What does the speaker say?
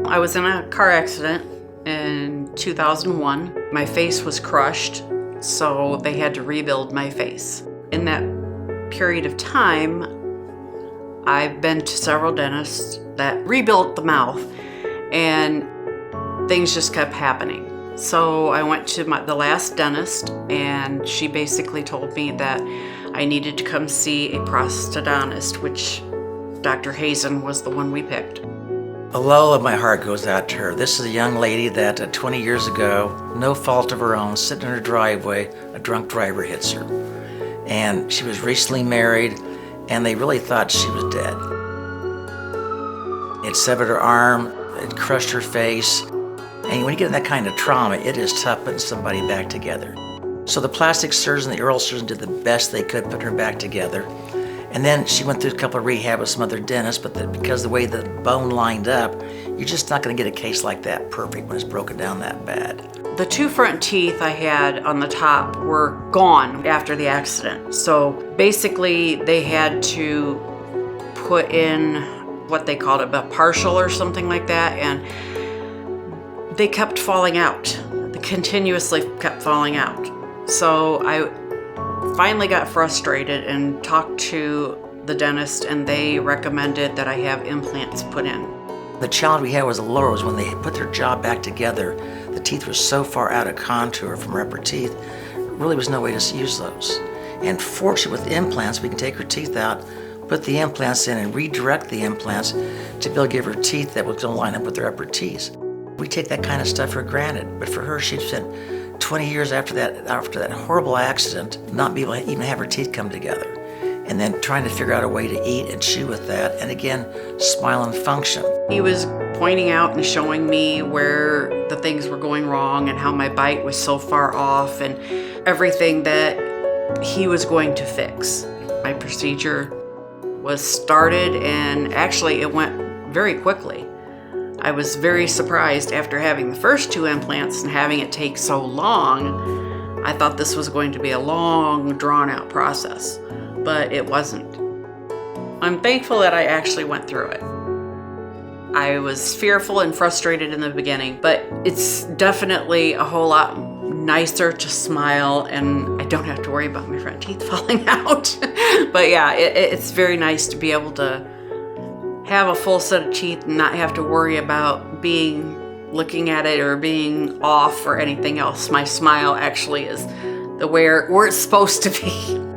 I was in a car accident in 2001. My face was crushed, so they had to rebuild my face. In that period of time, I've been to several dentists that rebuilt the mouth, and things just kept happening. So I went to the last dentist, and she basically told me that I needed to come see a prosthodontist, which Dr. Hazen was the one we picked. A lull of my heart goes out to her. This is a young lady that 20 years ago, no fault of her own, sitting in her driveway, a drunk driver hits her. And she was recently married, and they really thought she was dead. It severed her arm, it crushed her face. And when you get in that kind of trauma, it is tough putting somebody back together. So the plastic surgeon, the oral surgeon did the best they could put her back together. And then she went through a couple of rehab with some other dentists, but because the way the bone lined up, you're just not gonna get a case like that perfect when it's broken down that bad. The two front teeth I had on the top were gone after the accident. So basically they had to put in what they called a partial or something like that, and they kept falling out. They continuously kept falling out. So I finally got frustrated and talked to the dentist, and they recommended that I have implants put in. The challenge we had was when they put their jaw back together, the teeth were so far out of contour from her upper teeth, there really was no way to use those. And fortunately with implants, we can take her teeth out, put the implants in, and redirect the implants to be able to give her teeth that was going to line up with her upper teeth. We take that kind of stuff for granted, but for her, she'd spent 20 years after that horrible accident, not be able to even have her teeth come together. And then trying to figure out a way to eat and chew with that, and again, smile and function. He was pointing out and showing me where the things were going wrong and how my bite was so far off and everything that he was going to fix. My procedure was started, and actually it went very quickly. I was very surprised after having the first two implants and having it take so long. I thought this was going to be a long, drawn-out process, but it wasn't. I'm thankful that I actually went through it. I was fearful and frustrated in the beginning, but it's definitely a whole lot nicer to smile, and I don't have to worry about my front teeth falling out. But yeah, it's very nice to be able to have a full set of teeth and not have to worry about looking at it or being off or anything else. My smile actually is where it's supposed to be.